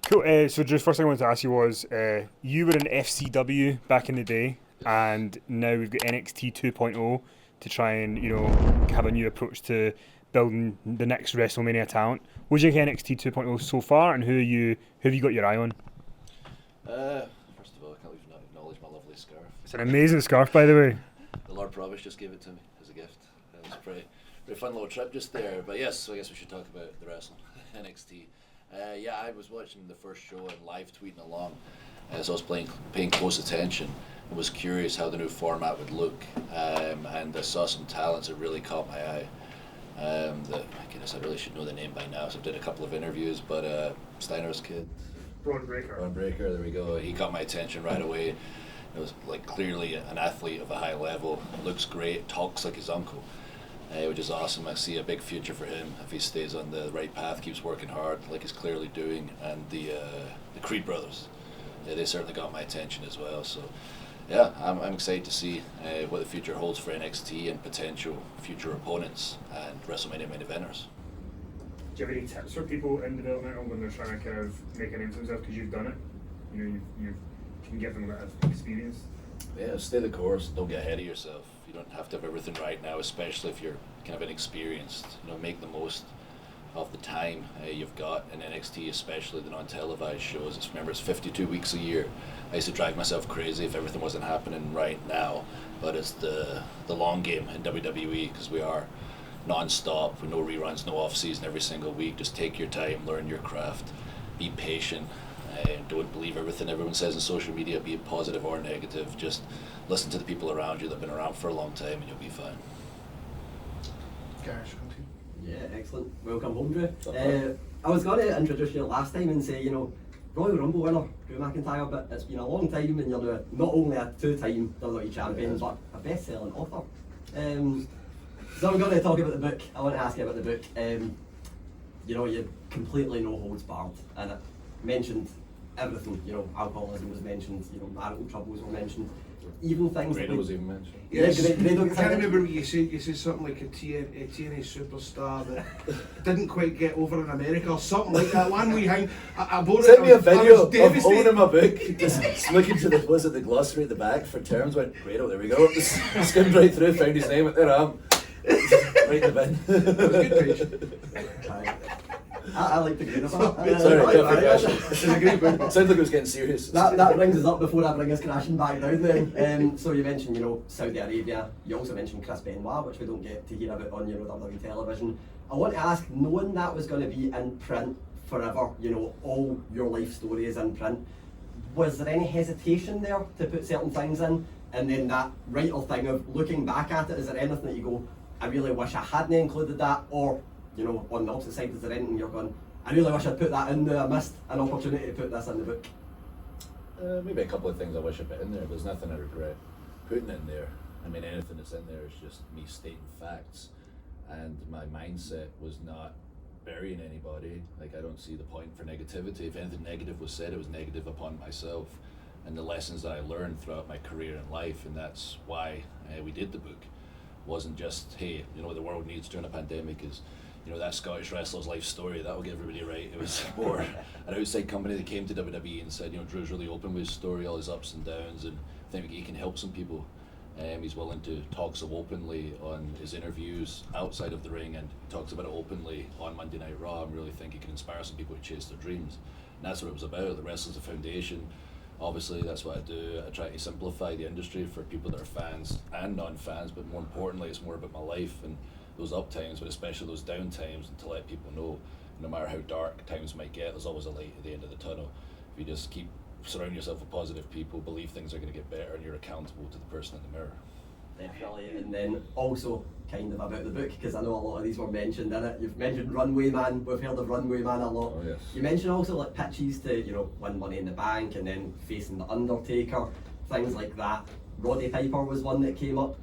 Cool. So just first thing I wanted to ask you was, you were in FCW back in the day, and now we've got NXT 2.0 to try and have a new approach to building the next WrestleMania talent. What do you think of NXT 2.0 so far, and who have you got your eye on? First of all, I can't even not acknowledge my lovely scarf. It's an amazing scarf, by the way. The Lord Providence just gave it to me as a gift. It was a pretty fun little trip just there. But yes, so I guess we should talk about the wrestling, NXT. Yeah, I was watching the first show and live tweeting along as I was paying close attention and was curious how the new format would look. And I saw some talents that really caught my eye. I really should know the name by now, so I did a couple of interviews, but Steiner's kid. Braun Breaker, there we go. He caught my attention right away. It was like clearly an athlete of a high level, looks great, talks like his uncle. Which is awesome. I see a big future for him if he stays on the right path, keeps working hard like he's clearly doing. And the Creed brothers, they certainly got my attention as well. So yeah, I'm excited to see what the future holds for NXT and potential future opponents and WrestleMania main eventers. Do you have any tips for people in developmental when they're trying to kind of make a name for themselves, because you've done it? You can give them a bit of experience. Yeah, stay the course. Don't get ahead of yourself. You don't have to have everything right now, especially if you're kind of inexperienced. Make the most of the time you've got in NXT, especially the non-televised shows. Remember, it's 52 weeks a year. I used to drive myself crazy if everything wasn't happening right now, but it's the long game in WWE, because we are non-stop with no reruns, no off-season every single week. Just take your time, learn your craft, be patient. Don't believe everything everyone says on social media, be it positive or negative. Just listen to the people around you that have been around for a long time and you'll be fine. Gareth, continue. Yeah, excellent. Welcome home, Drew. I was going to introduce you last time and say, Royal Rumble winner, Drew McIntyre, but it's been a long time and you're not only a two-time WWE champion, but a best-selling author. So I'm going to talk about the book. I want to ask you about the book. You completely no holds barred, and it mentioned everything. Alcoholism was mentioned, marital troubles were mentioned, even things GRADO was even mentioned. Yes, GRADO. I can't remember what you said. You said something like a TNA superstar that didn't quite get over in America or something like that. One wee thing. I bought it. Send me a I video was of devastated. owning my book. Just looking to the glossary at the back for terms. Went GRADO. There we go. Just skimmed right through, found his name. There I am. Right in the bin. It was a good page. I like the GRADO. Sorry, It's a great book. Sounds like it was getting serious. That brings us up before I bring us crashing back down then. So you mentioned, Saudi Arabia. You also mentioned Chris Benoit, which we don't get to hear about on WWE television. I want to ask, knowing that was going to be in print forever, all your life story is in print, was there any hesitation there to put certain things in? And then that writer thing of looking back at it, is there anything that you go, I really wish I hadn't included that? Or, on the opposite side, is there anything you're going, I really wish I'd put that in there, I missed an opportunity to put this in the book? Maybe a couple of things I wish I put in there. There's nothing I regret putting in there. I mean, anything that's in there is just me stating facts. And my mindset was not burying anybody. Like, I don't see the point for negativity. If anything negative was said, it was negative upon myself and the lessons that I learned throughout my career and life. And that's why we did the book. It wasn't just, hey, what the world needs during a pandemic is that Scottish wrestler's life story, that'll get everybody right. It was more an outside company that came to WWE and said, Drew's really open with his story, all his ups and downs, and I think he can help some people. He's willing to talk so openly on his interviews outside of the ring, and he talks about it openly on Monday Night Raw. I really think he can inspire some people to chase their dreams. And that's what it was about. The Wrestling's a foundation. Obviously, that's what I do. I try to simplify the industry for people that are fans and non-fans, but more importantly, it's more about my life and those up times, but especially those down times, and to let people know, no matter how dark times might get, there's always a light at the end of the tunnel. If you just keep surrounding yourself with positive people, believe things are going to get better, and you're accountable to the person in the mirror. Definitely, and then also kind of about the book, because I know a lot of these were mentioned in it. You've mentioned Runway Man, we've heard of Runway Man a lot. Oh, yes. You mentioned also like pitches to, win Money in the Bank and then facing The Undertaker, things like that. Roddy Piper was one that came up.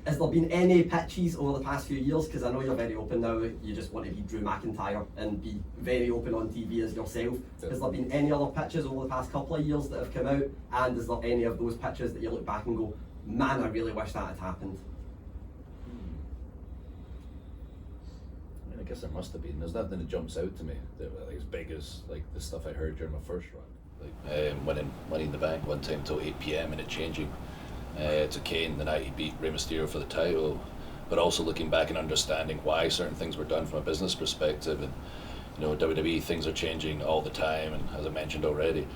Has there been any pitches over the past few years? Because I know you're very open now, you just want to be Drew McIntyre and be very open on TV as yourself. Yeah. Has there been any other pitches over the past couple of years that have come out? And is there any of those pitches that you look back and go, man, I really wish that had happened? I mean, I guess there must have been. There's nothing that jumps out to me that was like, as big as like the stuff I heard during my first run. Like winning Money in the Bank one time till 8 p.m. and it changing to Kane the night he beat Rey Mysterio for the title. But also looking back and understanding why certain things were done from a business perspective. And you know, WWE, things are changing all the time, and as I mentioned already,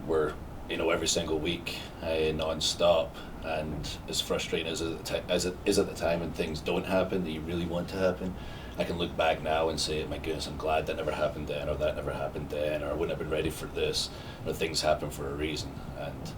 we're, you know, every single week non-stop, and as frustrating as it is at the time when things don't happen that you really want to happen, I can look back now and say, my goodness, I'm glad that never happened then, or that never happened then, or I wouldn't have been ready for this, or things happen for a reason. And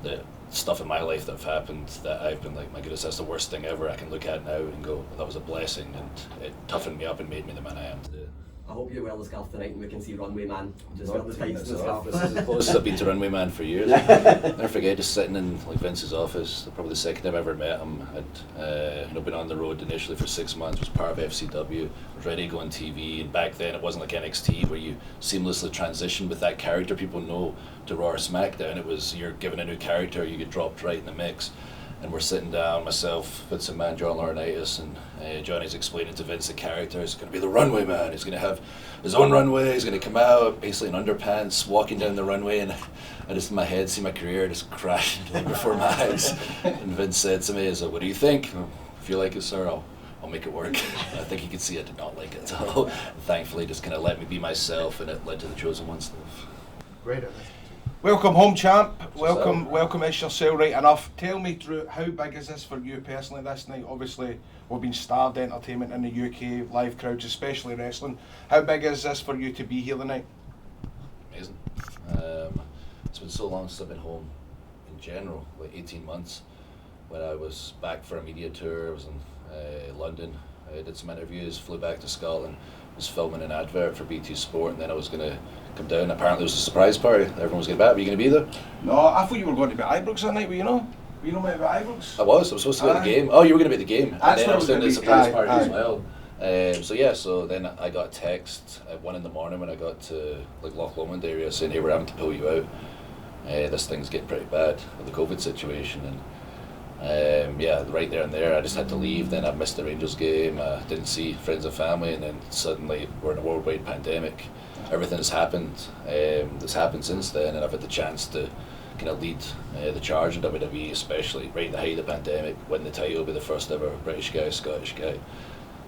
the stuff in my life that have happened that I've been like, my goodness, that's the worst thing ever, I can look at now and go, well, that was a blessing, and it toughened me up and made me the man I am today. I hope you wear the scarf tonight and we can see Runway Man just Not wear the taking tights this and the off. scarf. This is the closest I've been to Runway Man for years. Never forget just sitting in like Vince's office. Probably the second time I ever met him. I'd you know, been on the road initially for 6 months. Was part of FCW. Was ready to go on TV. And back then it wasn't like NXT where you seamlessly transitioned with that character people know to Raw or SmackDown. It was you're given a new character, you get dropped right in the mix. And we're sitting down, myself, Vince McMahon, John Laurinaitis, and Johnny's explaining to Vince the character. He's going to be the runway man. He's going to have his own runway. He's going to come out basically in underpants, walking down the runway, and I just in my head see my career just crashing before my eyes. And Vince said to me, "What do you think? If you like it, sir, I'll make it work." I think he could see I did not like it, so thankfully just kind of let me be myself, and it led to the Chosen One stuff. GRADO. Welcome home, champ. Welcome. Welcome, Ish yourself, right enough. Tell me, Drew, how big is this for you personally this night? Obviously, we've been starved entertainment in the UK, live crowds, especially wrestling. How big is this for you to be here tonight? Amazing. It's been so long since I've been home in general, like 18 months. When I was back for a media tour, I was in London. I did some interviews, flew back to Scotland, was filming an advert for BT Sport, and then I was going to come down. Apparently it was a surprise party. Everyone was getting back. Were you going to be there? No, I thought you were going to be at Ibrox that night, were you know? Were you not meant to be at Ibrox? I was supposed to go to the game. Oh, you were going to be at the game. That's and then where I was doing the be. surprise party Aye. as well. So then I got a text at 1 a.m. when I got to like Loch Lomond area saying, "Hey, we're having to pull you out. This thing's getting pretty bad with the COVID situation." And yeah, right there and there, I just had to leave. Then I missed the Rangers game. I didn't see friends and family, and then suddenly we're in a worldwide pandemic. Everything has happened. That's happened since then, and I've had the chance to kind of lead the charge in WWE, especially right in the height of the pandemic, win the title, be the first ever British guy, Scottish guy,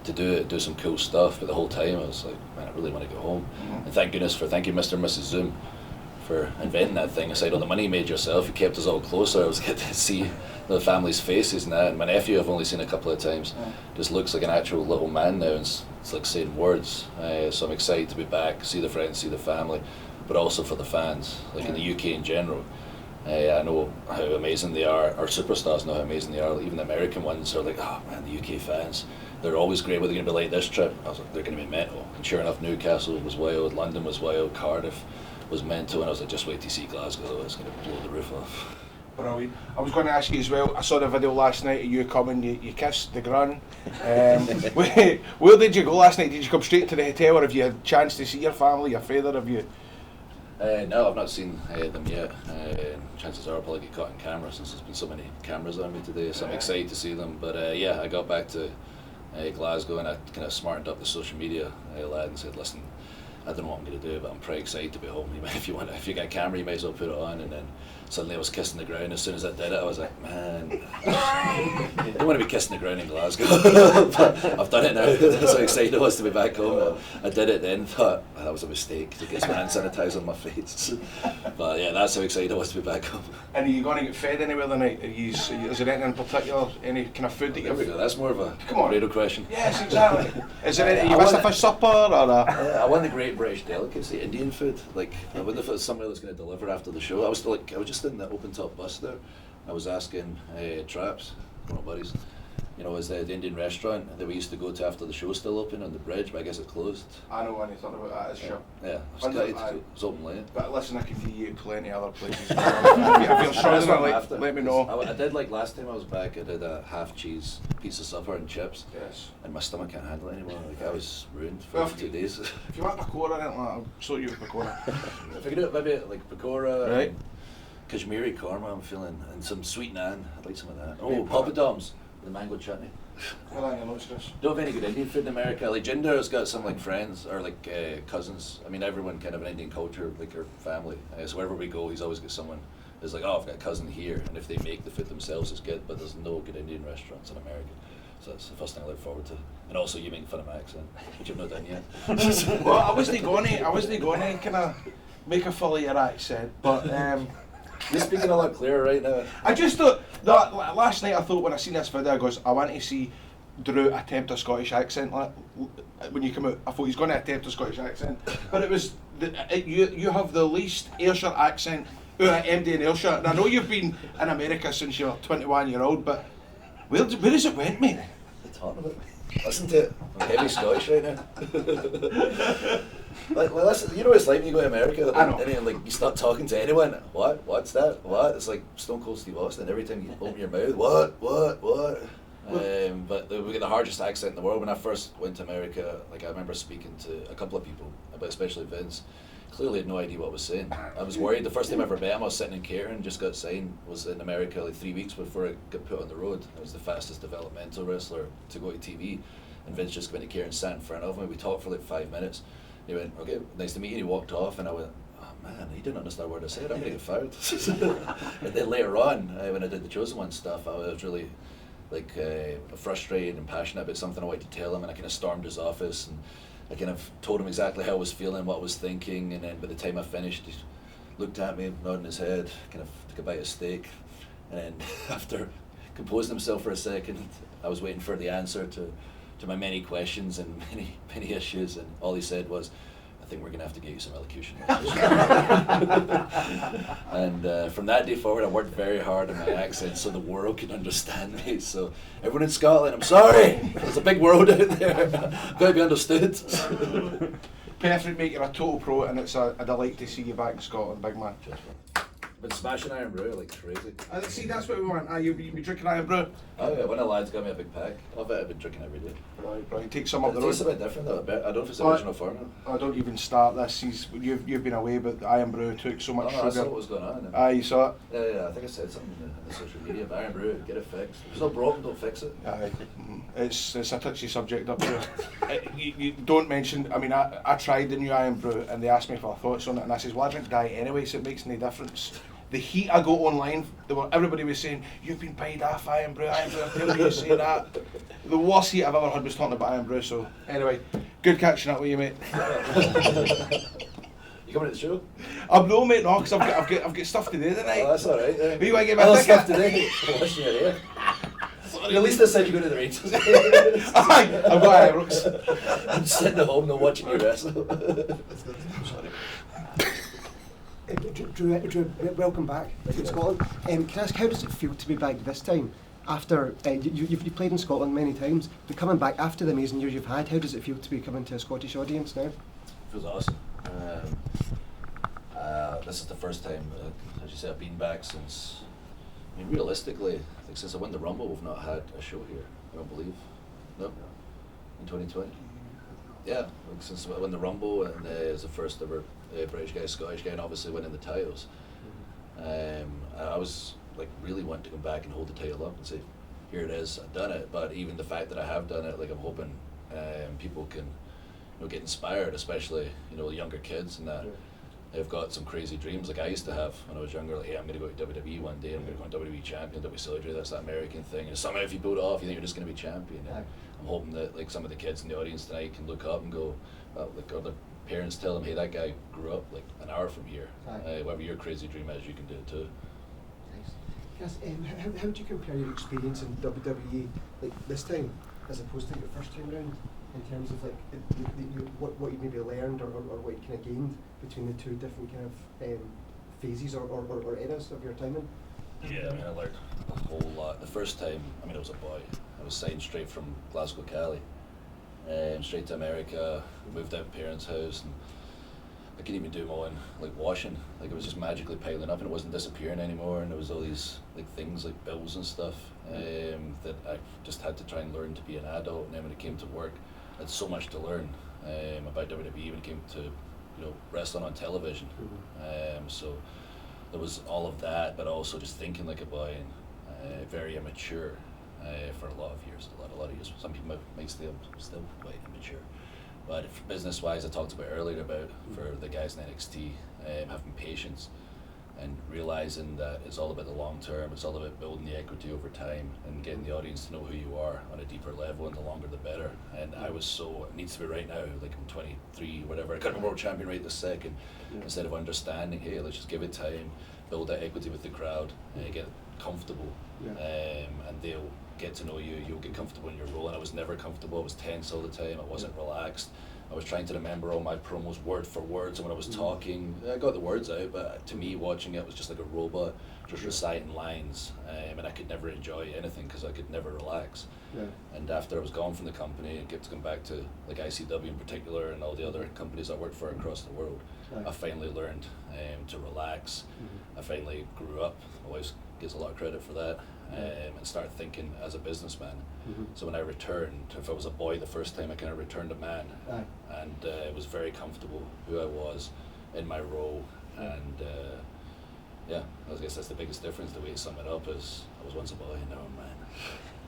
to do some cool stuff. But the whole time I was like, man, I really want to go home. And thank you Mr. and Mrs. Zoom for inventing that thing. Aside all the money you made yourself, you kept us all closer. I was getting to see the family's faces now, and my nephew I've only seen a couple of times. Just looks like an actual little man now, and it's like saying words. So I'm excited to be back, see the friends, see the family, but also for the fans, like in the UK in general. I know how amazing they are. Our superstars know how amazing they are. Even the American ones are like, oh man, the UK fans, they're always great. What are they going to be like this trip? I was like, they're going to be mental. And sure enough, Newcastle was wild, London was wild, Cardiff was mental, and I was like, just wait to see Glasgow though, it's going to blow the roof off. Brilliant. I was going to ask you as well, I saw the video last night of you coming, you kissed the grun. Where did you go last night? Did you come straight to the hotel, or have you had a chance to see your family, your father, have you? No, I've not seen them yet. Chances are I'll probably get caught on camera since there's been so many cameras on me today, so I'm excited to see them. But yeah, I got back to Glasgow and I kind of smartened up the social media lad and said, listen, I don't know what I'm going to do, but I'm pretty excited to be home. If you got a camera, you might as well put it on. And then suddenly I was kissing the ground. As soon as I did it, I was like, man, I don't want to be kissing the ground in Glasgow. But I've done it now. That's how excited I was to be back home. I did it then, thought that was a mistake to get some hand sanitizer on my face. But yeah, that's how excited I was to be back home. And are you going to get fed anywhere tonight? Is there anything in particular, any kind of food that There we you've... go. That's more of a radio question. Yes, exactly. Is there any, you missed a fish supper or a... I won the Great British Delicacy, Indian food. Like, I wonder if it was somebody that's going to deliver after the show. I was just in the open top bus there. I was asking Traps, one of my buddies, you know, is the Indian restaurant that we used to go to after the show still open on the bridge, but I guess it closed. I know when you thought about that, it's sure. Yeah, I was gutted. It was open late. But listen, I can give you plenty of other places. If you're struggling, let me know. I did, like last time I was back, I did a half cheese pizza supper and chips. Yes. And my stomach can't handle it anymore. Like, I was ruined for 2 days. If you want pakora, or anything like that, I'll sort you with pakora. If I could do it, maybe like pakora. Right. Kashmiri korma I'm feeling, and some sweet naan. I'd like some of that. Oh, papadoms. the mango chutney. Well, I know, Chris. Don't have any good Indian food in America. Like Jinder's got some like friends or like cousins. I mean, everyone kind of an Indian culture, like her family. So wherever we go, he's always got someone who's like, oh, I've got a cousin here, and if they make the food themselves, it's good. But there's no good Indian restaurants in America. So that's the first thing I look forward to. And also, you making fun of my accent, which I've not done yet. Well, I wasn't going to kind of make a full of your accent, but You're speaking a lot clearer right now. I just thought that last night. I thought when I seen this video, I goes, I want to see Drew attempt a Scottish accent. Like, when you come out, I thought he's going to attempt a Scottish accent, but it was you have the least Ayrshire accent out of MD in Ayrshire, and I know you've been in America since you're 21-year-old, but where does it went, mate? It's talking about me. Listen to it. I'm heavy Scottish right now. Like, listen, you know what it's like when you go to America, I know. and then, like, you start talking to anyone. What? What's that? What? It's like Stone Cold Steve Austin. Every time you open your mouth, what? But we get the hardest accent in the world. When I first went to America, like I remember speaking to a couple of people, but especially Vince. Clearly had no idea what I was saying. I was worried. The first time I ever met him, I was sitting in Cairn, just got signed, was in America like 3 weeks before I got put on the road. I was the fastest developmental wrestler to go to TV. And Vince just went to Cairn, sat in front of me. We talked for like 5 minutes. He went, okay, nice to meet you. He walked off, and I went, oh man, he didn't understand a word I said. I'm going to get fired. And then later on, when I did the Chosen One stuff, I was really like frustrated and passionate about something I wanted to tell him, and I kind of stormed his office, and I kind of told him exactly how I was feeling, what I was thinking, and then by the time I finished, he looked at me, nodding his head, kind of took a bite of steak, and then after composing himself for a second, I was waiting for the answer to my many questions and many issues, and all he said was, I think we're going to have to get you some elocution lessons. And from that day forward, I worked very hard on my accent so the world could understand me. So everyone in Scotland, I'm sorry, there's a big world out there, got to be understood. Perfect, mate. You're a total pro, and it's a delight to see you back in Scotland, big man. Been smashing Iron Brew like crazy. See, that's what we want. You be drinking Iron Brew. Oh yeah, one of the lads got me a big pack of it. I've been drinking every day. Right, take some up the It tastes a road. bit different though. I don't know if it's the original formula. I don't even start this. You've been away, but the Iron Brew took so much I saw sugar. what was going on. Aye, you saw it. Yeah, I think I said something in the social media. But Iron Brew, get it fixed. If it's not broken, don't fix it. Aye, it's a touchy subject up there. You don't mention. I mean, I tried the new Iron Brew, and they asked me for thoughts on it, and I says, well, I drink diet anyway, so it makes no difference. The heat I got online, everybody was saying, you've been paid off Iron Brew, I'm telling you say that. The worst heat I've ever heard was talking about Iron Brew, so anyway, good catching up with you, mate. You coming to the show? I'm no, mate, no, because I've got stuff to do tonight. Oh, that's alright. Are you want to get Other my stuff ticket? today. Listen, you're here. At least I said you go to the Rangers. Aye, I've got Ibrox. I'm sitting at home not watching you wrestle. Sorry. Drew, welcome back to Scotland. Can I ask, how does it feel to be back this time? After you've played in Scotland many times, but coming back after the amazing years you've had, how does it feel to be coming to a Scottish audience now? Feels awesome. This is the first time, as you say, I've been back since. I mean, realistically, I think since I won the Rumble, we've not had a show here. I don't believe. No. In 2020. Yeah, like since I won the Rumble, and it was the first ever British guy, Scottish guy, and obviously winning the titles. I was like really wanting to come back and hold the title up and say, here it is, I've done it. But even the fact that I have done it, like I'm hoping people can, get inspired, especially younger kids, and that they've got some crazy dreams like I used to have when I was younger. Like, hey, I'm going to go to WWE one day. I'm going to go WWE champion, WWE. That's that American thing. And somehow if you build it off, you think you're just going to be champion. And I'm hoping that like some of the kids in the audience tonight can look up and go, well, like other parents tell them, hey, that guy grew up like an hour from here. Whatever your crazy dream is, you can do it too. Yes, how do you compare your experience in WWE like this time as opposed to your first time round, in terms of like what you maybe learned or what you kind of gained between the two different kind of phases or eras of your time in? Yeah, I mean, I learned a whole lot. The first time, I mean, I was a boy. I was signed straight from Glasgow, Cali, straight to America. Moved out of parents' house, and I couldn't even do my own washing. Like, it was just magically piling up, and it wasn't disappearing anymore. And there was all these things like bills and stuff that I just had to try and learn to be an adult. And then when it came to work, I had so much to learn about WWE when it came to wrestling on television. So there was all of that, but also just thinking like a boy and very immature. for a lot of years, a lot of years. Some people might still quite immature. But business-wise, I talked about earlier about for the guys in NXT having patience and realizing that it's all about the long term. It's all about building the equity over time and getting the audience to know who you are on a deeper level, and the longer the better. And I was it needs to be right now, like I'm 23, whatever. I could be world champion right this second. Instead of understanding, hey, let's just give it time, build that equity with the crowd, get comfortable, and they'll get to know you. You'll get comfortable in your role. And I was never comfortable. I was tense all the time. I wasn't relaxed. I was trying to remember all my promos word for word, so when I was talking, I got the words out, but to me, watching it was just like a robot, just reciting lines, and I could never enjoy anything because I could never relax. And after I was gone from the company and get to come back to like ICW in particular and all the other companies I worked for across the world, I finally learned to relax. I finally grew up. Always gets a lot of credit for that. And started thinking as a businessman. So when I returned, if I was a boy the first time, I kind of returned a man, and was very comfortable who I was in my role. And I guess that's the biggest difference. The way to sum it up is I was once a boy and now I'm a man.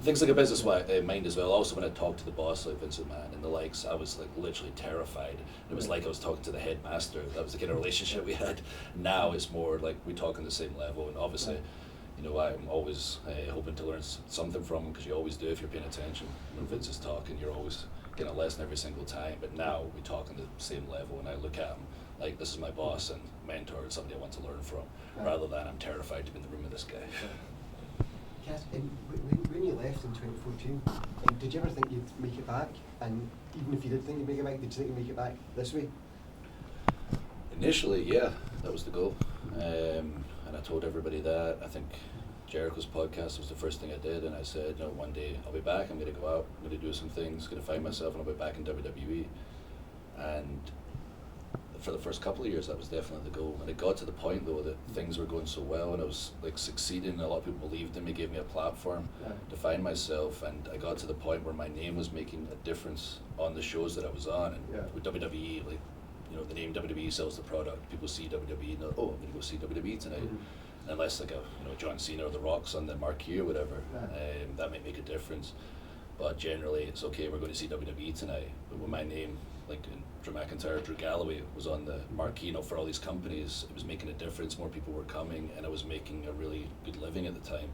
Things like a business mind as well. Also, when I talked to the boss like Vince McMahon and the likes, I was like literally terrified. It was like I was talking to the headmaster. That was the kind of relationship we had. Now it's more like we talk on the same level, and obviously. You know, I'm always hoping to learn something from him, because you always do if you're paying attention. When Vince is talking, you're always getting a lesson every single time. But now we talk on the same level, and I look at him like this is my boss and mentor and somebody I want to learn from, rather than I'm terrified to be in the room with this guy. Cass, when you left in 2014, did you ever think you'd make it back? And even if you did think you'd make it back, did you think you'd make it back this way? Initially, yeah, that was the goal. And I told everybody that. I think Jericho's podcast was the first thing I did, and I said, no, one day I'll be back, I'm going to go out, I'm going to do some things, going to find myself, and I'll be back in WWE. And for the first couple of years, that was definitely the goal. And it got to the point, though, that things were going so well, and I was like succeeding, and a lot of people believed in me, gave me a platform to find myself, and I got to the point where my name was making a difference on the shows that I was on. And with WWE, like, you know, the name WWE sells the product. People see WWE and oh, I'm going to go see WWE tonight. Unless like John Cena or The Rock's on the marquee or whatever, that might make a difference. But generally, it's okay, we're going to see WWE tonight. But when my name, like Drew McIntyre, Drew Galloway, was on the marquee, for all these companies, it was making a difference. More people were coming, and I was making a really good living at the time.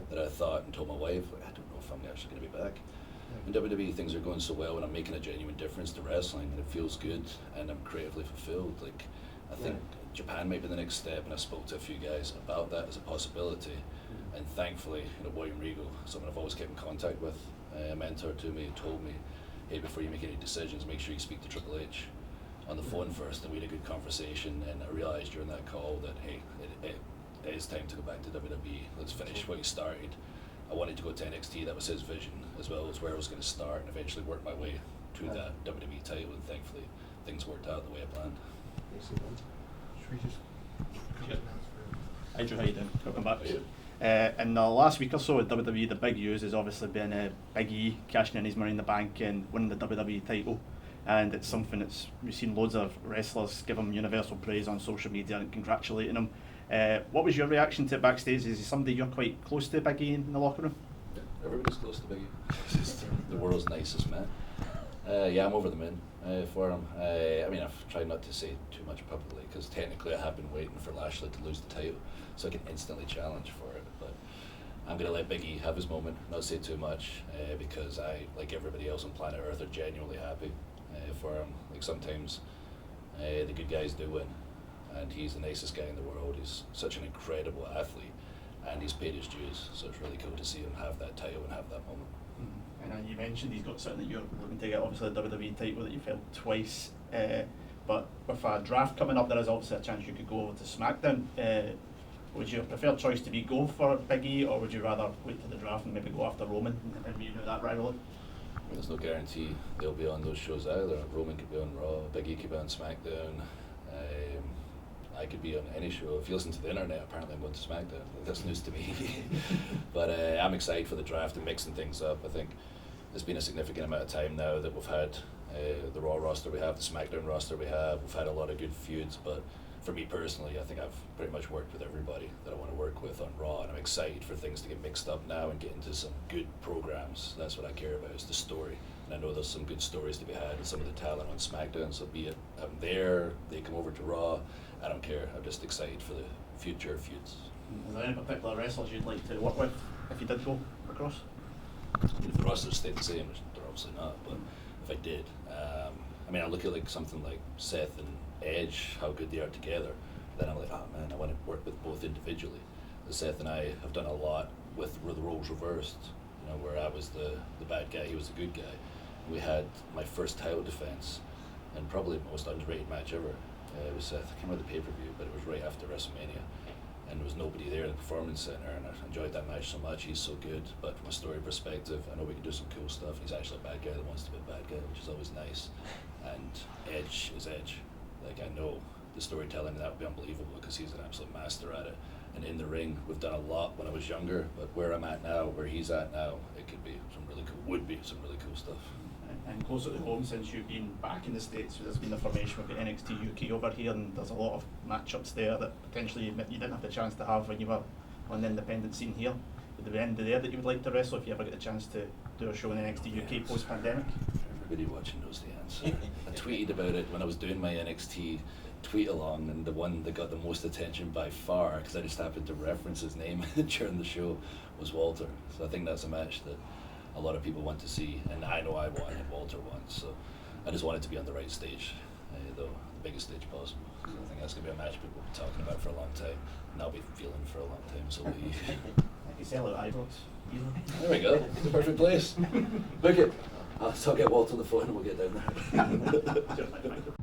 That I thought and told my wife, I don't know if I'm actually going to be back. In WWE, things are going so well, and I'm making a genuine difference to wrestling, and it feels good, and I'm creatively fulfilled. Like, I think Japan might be the next step, and I spoke to a few guys about that as a possibility. And thankfully, William Regal, someone I've always kept in contact with, a mentor to me, told me, hey, before you make any decisions, make sure you speak to Triple H on the phone first. And we had a good conversation, and I realized during that call that, hey, it is time to go back to WWE. Let's finish what he started. I wanted to go to NXT, that was his vision, as well as where I was going to start, and eventually work my way to that WWE title, and thankfully things worked out the way I planned. Should we just... Hi Drew, how you doing? Welcome back. In the last week or so at WWE, the big news has obviously been Big E cashing in his money in the bank and winning the WWE title. And it's something that's, we've seen loads of wrestlers give him universal praise on social media and congratulating him. What was your reaction to it backstage? Is he somebody you're quite close to, Big E, in the locker room? Yeah, everybody's close to Big E. He's the world's nicest man. I'm over the moon for him. I mean, I've tried not to say too much publicly, because technically I have been waiting for Lashley to lose the title so I can instantly challenge for it. But I'm going to let Big E have his moment, not say too much, because I, like everybody else on planet Earth, are genuinely happy for him. Like, sometimes the good guys do win, and he's the nicest guy in the world. He's such an incredible athlete, and he's paid his dues, so it's really cool to see him have that title and have that moment. And you mentioned he's got something that you're looking to get, obviously the WWE title that you've held twice, but with a draft coming up, there is obviously a chance you could go over to SmackDown. Would your preferred choice to be go for Big E, or would you rather wait for the draft and maybe go after Roman and renew that rivalry? There's no guarantee they'll be on those shows either. Roman could be on Raw, Big E could be on SmackDown. I could be on any show. If you listen to the internet, apparently I'm going to SmackDown. That's news to me. But I'm excited for the draft and mixing things up. I think it's been a significant amount of time now that we've had the Raw roster we have, the SmackDown roster we have. We've had a lot of good feuds, but for me personally, I think I've pretty much worked with everybody that I want to work with on Raw, and I'm excited for things to get mixed up now and get into some good programs. That's what I care about, is the story. And I know there's some good stories to be had with some of the talent on SmackDown, so be it I'm there, they come over to Raw, I don't care. I'm just excited for the future feuds. Is there any particular wrestlers you'd like to work with if you did go across? If the rosters stayed the same, which they're obviously not, but if I did, I mean, I look at like something like Seth and Edge, how good they are together, then I'm like, oh man, I want to work with both individually. Seth and I have done a lot with the roles reversed, you know, where I was the bad guy, he was the good guy. We had my first title defense, and probably the most underrated match ever. It was Seth, it came out of the pay-per-view, but it was right after WrestleMania, and there was nobody there in the Performance Center, and I enjoyed that match so much. He's so good, but from a story perspective, I know we can do some cool stuff. He's actually a bad guy that wants to be a bad guy, which is always nice. And Edge is Edge. Like, I know the storytelling, that would be unbelievable because he's an absolute master at it. And in the ring, we've done a lot when I was younger, but where I'm at now, where he's at now, it could be some really cool, would be some really cool stuff. And closer to home, since you've been back in the States, there's been the formation with the NXT UK over here, and there's a lot of matchups there that potentially you didn't have the chance to have when you were on the independent scene here. Would there be any there that you would like to wrestle if you ever get the chance to do a show in NXT UK post-pandemic? Everybody watching knows the answer. I tweeted about it when I was doing my NXT tweet along, and the one that got the most attention by far, because I just happened to reference his name during the show, was Walter. So I think that's a match that a lot of people want to see, and I know I won and Walter won, so I just wanted to be on the right stage, though, the biggest stage possible. So I think that's going to be a match people will be talking about for a long time, and I'll be feeling for a long time, so will you. You sell out Ibrox easily. There we go, the perfect place. Book it. I'll get Walter on the phone and we'll get down there. Thank you.